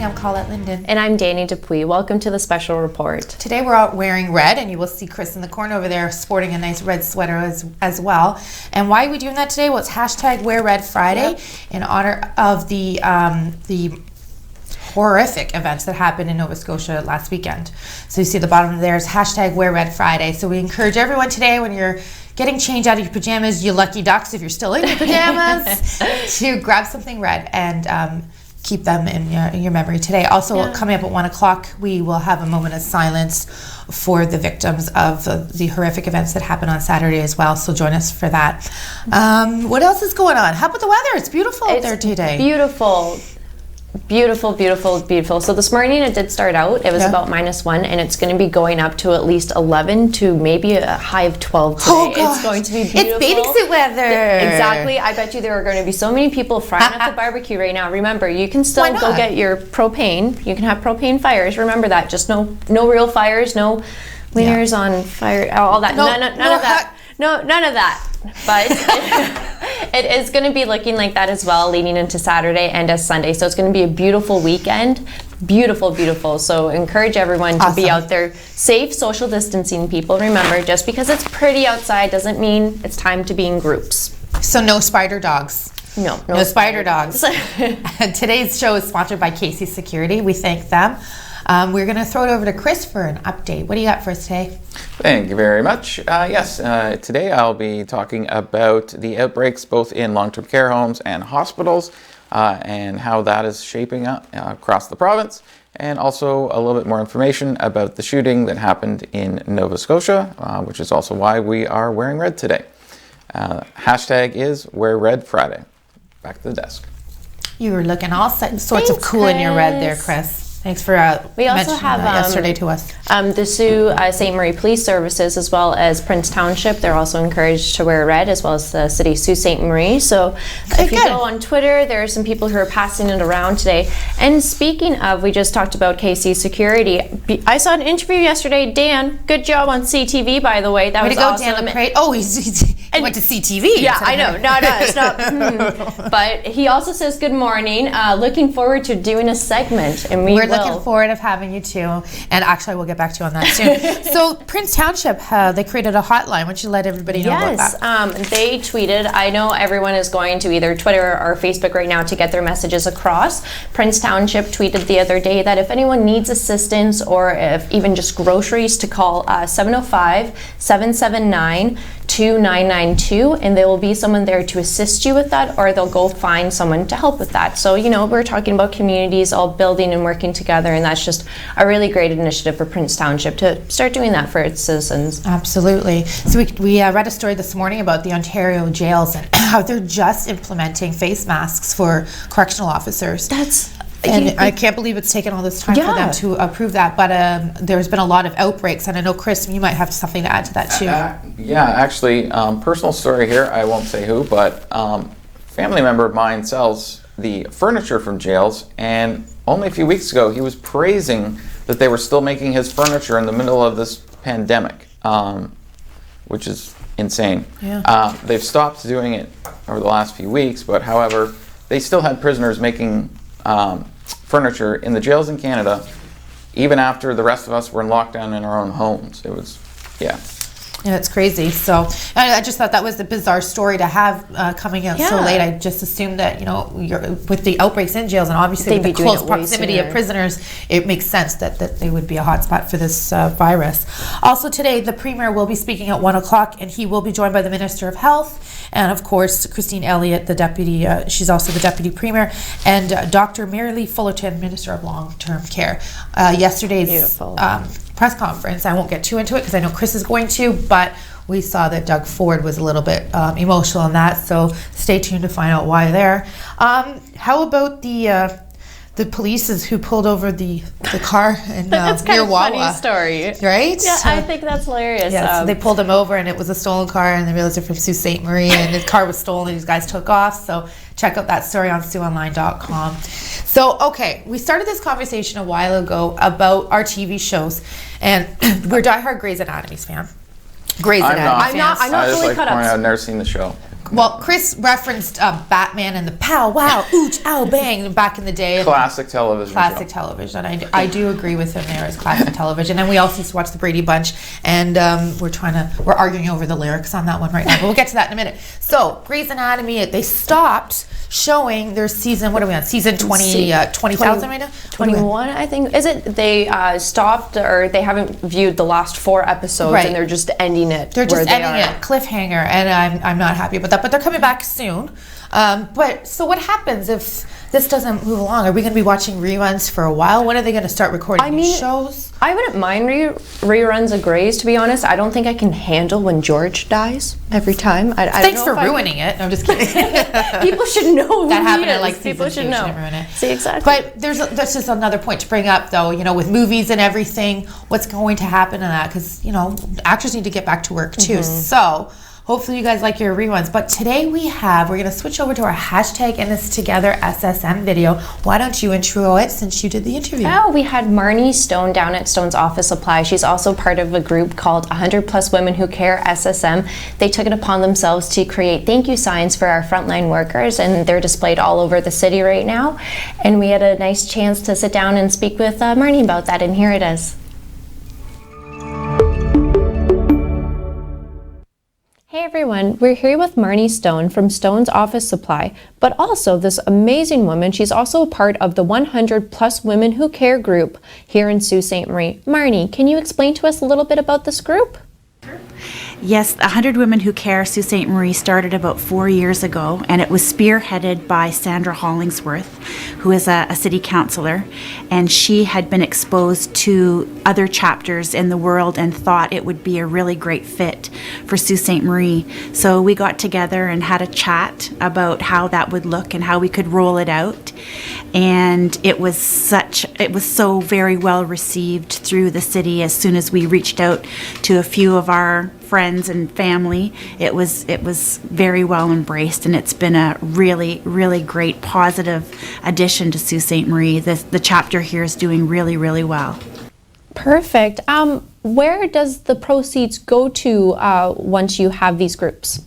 morning, I'm Colette Linden. And I'm Dani Dupuis. Welcome to the special report. Today we're out wearing red, and you will see Chris in the corner over there sporting a nice red sweater as well. And why are we doing that today? Well, it's hashtag Wear Red Friday in honor of the horrific events that happened in Nova Scotia last weekend. So you see at the bottom there is hashtag Wear Red Friday. So we encourage everyone today, when you're getting changed out of your pajamas, you lucky ducks, if you're still in your pajamas, to grab something red and keep them in your memory today. Also, coming up at 1 o'clock, we will have a moment of silence for the victims of the horrific events that happened on Saturday as well. So join us for that. What else is going on? How about the weather? It's beautiful out there today. Beautiful, beautiful, beautiful. So this morning it did start out. It was about -1, and it's going to be going up to at least 11 to maybe a high of 12 today. Oh, gosh. It's going to be beautiful. It's bathing suit weather. Exactly. I bet you there are going to be so many people frying up the barbecue right now. Remember, you can still go get your propane. You can have propane fires. Remember that. Just no real fires, no wieners on fire, all that. None of that. No, none of that. But it is going to be looking like that as well, leading into Saturday and as Sunday. So it's going to be a beautiful weekend. Beautiful, beautiful. So encourage everyone to be out there safe, social distancing, people. Remember, just because it's pretty outside doesn't mean it's time to be in groups. So no spider dogs. No spider dogs. Today's show is sponsored by Casey's Security. We thank them. We're going to throw it over to Chris for an update. What do you got for us today? Thank you very much. Today I'll be talking about the outbreaks both in long-term care homes and hospitals and how that is shaping up across the province, and also a little bit more information about the shooting that happened in Nova Scotia, which is also why we are wearing red today. Hashtag is Wear Red Friday. Back to the desk. You were looking all sorts of cool in your red there, Chris. Thanks for we also mentioning have that yesterday to us. The Sault Ste. Marie Police Services, as well as Prince Township, they're also encouraged to wear red, as well as the city Sault Ste. Marie. So if you go on Twitter, there are some people who are passing it around today. And speaking of, we just talked about KC Security. I saw an interview yesterday. Dan, good job on CTV, by the way. That was awesome. Dan LaPrade. Oh, he went to CTV. Yeah, I know. No, it's not. But he also says good morning. Looking forward to doing a segment, and we're looking forward to having you too. And actually, we'll get back to you on that soon. So Prince Township, they created a hotline. Why don't you let everybody know about that? They tweeted. I know everyone is going to either Twitter or Facebook right now to get their messages across. Prince Township tweeted the other day that if anyone needs assistance or if even just groceries, to call 705-779-2992, and there will be someone there to assist you with that, or they'll go find someone to help with that. So, we're talking about communities all building and working together, and that's just a really great initiative for Prince Township to start doing that for its citizens. Absolutely. So we read a story this morning about the Ontario jails and how they're just implementing face masks for correctional officers. I can't believe it's taken all this time for them to approve that. But there's been a lot of outbreaks, and I know, Chris, you might have something to add to that too. Actually, personal story here. I won't say who, but family member of mine sells the furniture from jails, and only a few weeks ago he was praising that they were still making his furniture in the middle of this pandemic, which is insane. Yeah. They've stopped doing it over the last few weeks, but however, they still had prisoners making furniture in the jails in Canada, even after the rest of us were in lockdown in our own homes. It was, Yeah, it's crazy. So I just thought that was a bizarre story to have coming out so late. I just assumed that, with the outbreaks in jails and obviously with the close proximity of prisoners, it makes sense that they would be a hotspot for this virus. Also today, the Premier will be speaking at 1 o'clock, and he will be joined by the Minister of Health, and of course, Christine Elliott, the Deputy, she's also the Deputy Premier, and Dr. Mary-Lee Fullerton, Minister of Long-Term Care. Yesterday's press conference, I won't get too into it because I know Chris is going to, but we saw that Doug Ford was a little bit emotional in that, so stay tuned to find out why there. How about the police who pulled over the car in that's kind near of a Wawa? funny story, right? Yeah, I think that's hilarious. Yeah, so they pulled him over, and it was a stolen car, and they realized they're from Sault Ste. Marie, and his car was stolen, and these guys took off. So check out that story on SiouxOnline.com. So, okay, we started this conversation a while ago about our TV shows, and we're diehard Grey's Anatomy fan. I'm not fully caught up. I've never seen the show. Well, Chris referenced Batman and the pow, wow, ooch, ow, bang back in the day. Classic television. Classic television. I do agree with him there as classic television. And we also used to watch the Brady Bunch, and we're arguing over the lyrics on that one right now, but we'll get to that in a minute. So, Grey's Anatomy, they stopped showing their season, what are we on, season 20,000 right now? 21, I think. Is it they stopped, or they haven't viewed the last 4 episodes, and they're just ending it? They're just ending it, cliffhanger, and I'm not happy about that, but they're coming back soon. But so what happens if this doesn't move along? Are we going to be watching reruns for a while? When are they going to start recording new shows? I wouldn't mind reruns of Grey's, to be honest. I don't think I can handle when George dies every time. Thanks for ruining it. No, I'm just kidding. People should know that happened at like people should know. Ruin it. See, exactly. But that's just another point to bring up, though. With movies and everything, what's going to happen in that? Because actors need to get back to work too. So hopefully you guys like your reruns. But today we're going to switch over to our hashtag In This Together SSM video. Why don't you intro it since you did the interview? Oh, we had Marnie Stone down at Stone's Office Supply. She's also part of a group called 100 Plus Women Who Care SSM. They took it upon themselves to create thank you signs for our frontline workers, and they're displayed all over the city right now. And we had a nice chance to sit down and speak with Marnie about that, and here it is. Hey everyone, we're here with Marnie Stone from Stone's Office Supply, but also this amazing woman. She's also a part of the 100 Plus Women Who Care group here in Sault Ste. Marie. Marnie, can you explain to us a little bit about this group? Yes, 100 Women Who Care Sault Ste. Marie started about 4 years ago, and it was spearheaded by Sandra Hollingsworth, who is a city councillor, and she had been exposed to other chapters in the world and thought it would be a really great fit for Sault Ste. Marie. So we got together and had a chat about how that would look and how we could roll it out. And it was so very well received through the city. As soon as we reached out to a few of our friends and family, it was very well embraced, and it's been a really, really great positive addition to Sault Ste. Marie. The chapter here is doing really, really well. Perfect. Where does the proceeds go to once you have these groups?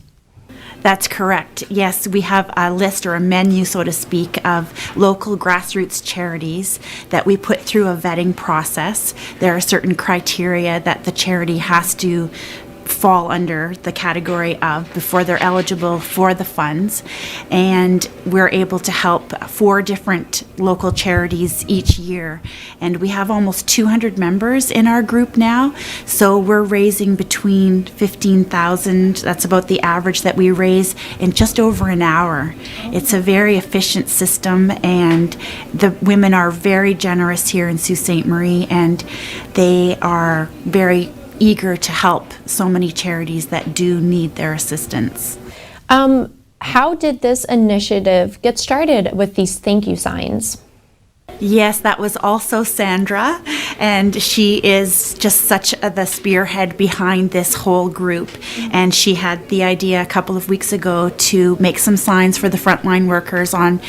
That's correct. Yes, we have a list or a menu, so to speak, of local grassroots charities that we put through a vetting process. There are certain criteria that the charity has to fall under the category of before they're eligible for the funds, and we're able to help 4 different local charities each year, and we have almost 200 members in our group now, so we're raising between 15,000, that's about the average that we raise, in just over an hour. It's a very efficient system, and the women are very generous here in Sault Ste. Marie, and they are very eager to help so many charities that do need their assistance. How did this initiative get started with these thank you signs? Yes, that was also Sandra, and she is just such the spearhead behind this whole group. And she had the idea a couple of weeks ago to make some signs for the frontline workers on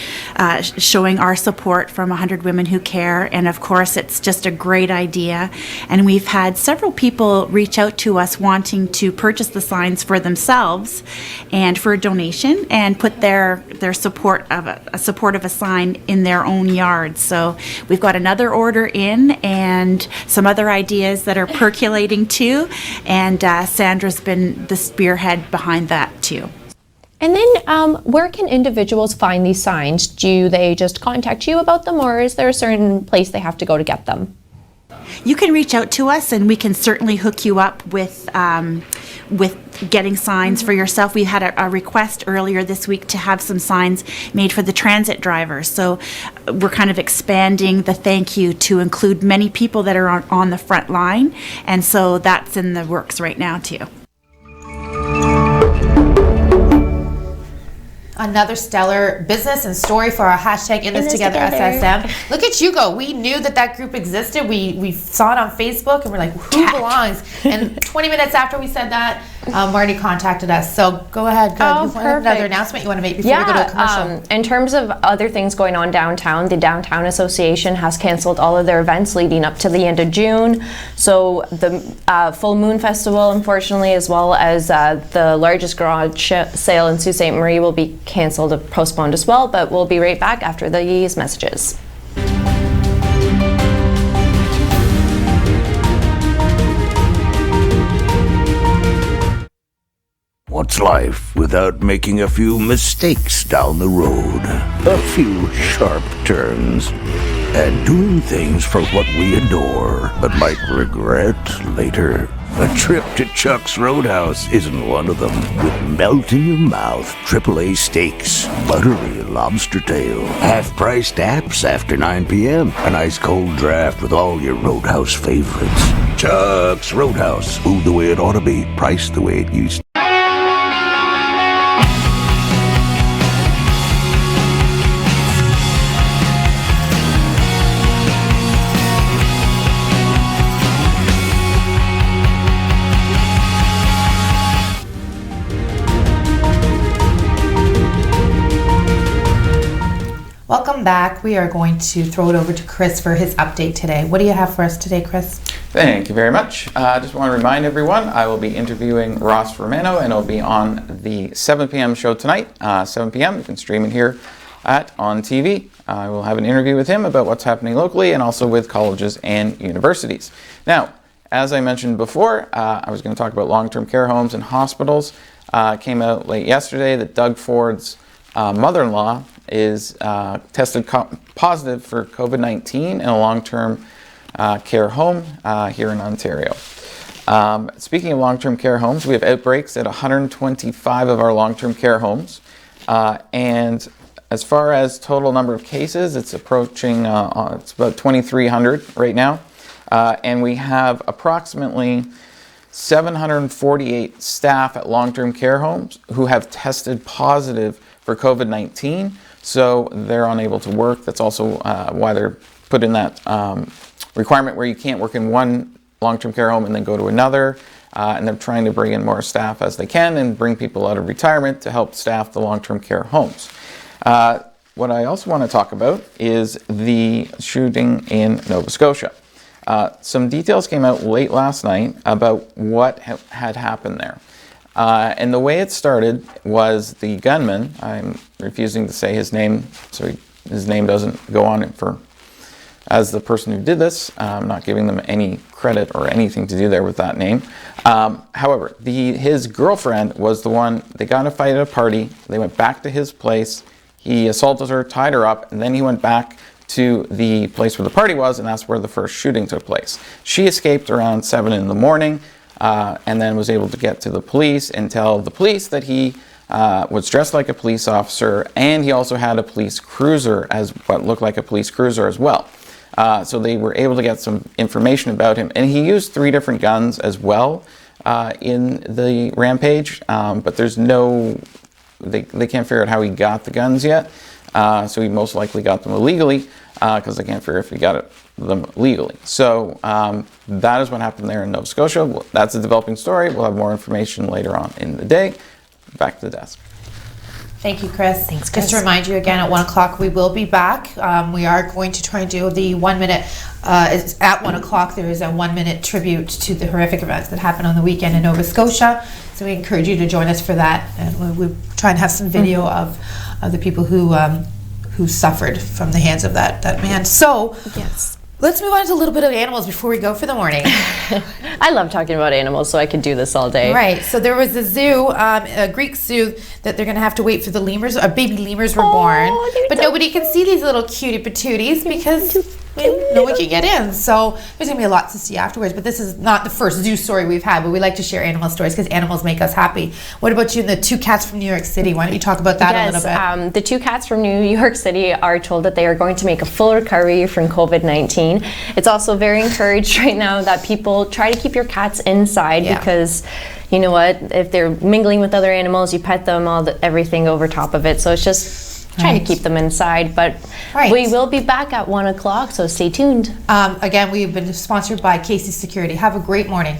showing our support from 100 Women Who Care. And of course, it's just a great idea. And we've had several people reach out to us wanting to purchase the signs for themselves and for a donation and put their support of a sign in their own yards. So we've got another order in and some other ideas that are percolating too, and Sandra's been the spearhead behind that too. And then where can individuals find these signs? Do they just contact you about them, or is there a certain place they have to go to get them? You can reach out to us, and we can certainly hook you up with getting signs for yourself. We had a request earlier this week to have some signs made for the transit drivers. So we're kind of expanding the thank you to include many people that are on the front line. And so that's in the works right now too. Another stellar business and story for our hashtag In This Together SSM. Look at you go. We knew that group existed. We saw it on Facebook and we're like, who belongs? And 20 minutes after we said that, Marnie contacted us. So go ahead. Good. Oh, you have another announcement you want to make before we go to a commercial? In terms of other things going on downtown, the Downtown Association has canceled all of their events leading up to the end of June. So the Full Moon Festival, unfortunately, as well as the largest garage sale in Sault Ste. Marie will be canceled or postponed as well. But we'll be right back after these messages. What's life without making a few mistakes down the road? A few sharp turns. And doing things for what we adore, but might regret later. A trip to Chuck's Roadhouse isn't one of them. With melt-in-your-mouth AAA steaks, buttery lobster tail, half-priced apps after 9 p.m., an ice-cold draft with all your Roadhouse favorites. Chuck's Roadhouse. Food the way it ought to be, priced the way it used to. Welcome back. We are going to throw it over to Chris for his update today. What do you have for us today, Chris? Thank you very much. I just want to remind everyone I will be interviewing Ross Romano, and it'll be on the 7 p.m. show tonight. 7 p.m. You can stream it here on TV. I will have an interview with him about what's happening locally and also with colleges and universities. Now, as I mentioned before, I was going to talk about long-term care homes and hospitals. It came out late yesterday that Doug Ford's mother-in-law is tested positive for COVID-19 in a long-term care home here in Ontario. Speaking of long-term care homes, we have outbreaks at 125 of our long-term care homes. And as far as total number of cases, it's approaching, it's about 2,300 right now. And we have approximately 748 staff at long-term care homes who have tested positive for COVID-19. So they're unable to work. That's also why they're put in that requirement where you can't work in one long-term care home and then go to another. And they're trying to bring in more staff as they can and bring people out of retirement to help staff the long-term care homes. What I also want to talk about is the shooting in Nova Scotia. Some details came out late last night about what had happened there. And the way it started was the gunman, I'm refusing to say his name, so his name doesn't go on it as the person who did this. I'm not giving them any credit or anything to do there with that name. However, his girlfriend was the one, they got in a fight at a party, they went back to his place, he assaulted her, tied her up, and then he went back to the place where the party was, and that's where the first shooting took place. She escaped around 7 in the morning. And then was able to get to the police and tell the police that he was dressed like a police officer, and he also had a police cruiser, as what looked like a police cruiser as well. So they were able to get some information about him, and he used 3 different guns as well in the rampage, but there's they can't figure out how he got the guns yet, so he most likely got them illegally, because they can't figure if he got them legally. So that is what happened there in Nova Scotia. That's a developing story. We'll have more information later on in the day. Back to the desk. Thank you, Chris. Thanks, Chris. Just to remind you again, at 1 o'clock we will be back. We are going to try and do the 1 minute, at 1 o'clock there is a 1 minute tribute to the horrific events that happened on the weekend in Nova Scotia. So we encourage you to join us for that. And we'll try and have some video of the people who suffered from the hands of that man. So yes. Let's move on to a little bit of animals before we go for the morning. I love talking about animals, so I could do this all day. Right. So there was a zoo, a Greek zoo, that they're going to have to wait for the lemurs. Baby lemurs were born. But nobody can see these little cutie patooties because no one can get in. So there's going to be a lot to see afterwards. But this is not the first zoo story we've had, but we like to share animal stories because animals make us happy. What about you and the 2 cats from New York City? Why don't you talk about that a little bit? The 2 cats from New York City are told that they are going to make a full recovery from COVID-19. It's also very encouraged right now that people try to keep your cats inside because, you know what, if they're mingling with other animals, you pet them, everything over top of it. So it's just trying to keep them inside, but we will be back at 1 o'clock, so stay tuned. Again, we've been sponsored by Casey's Security. Have a great morning.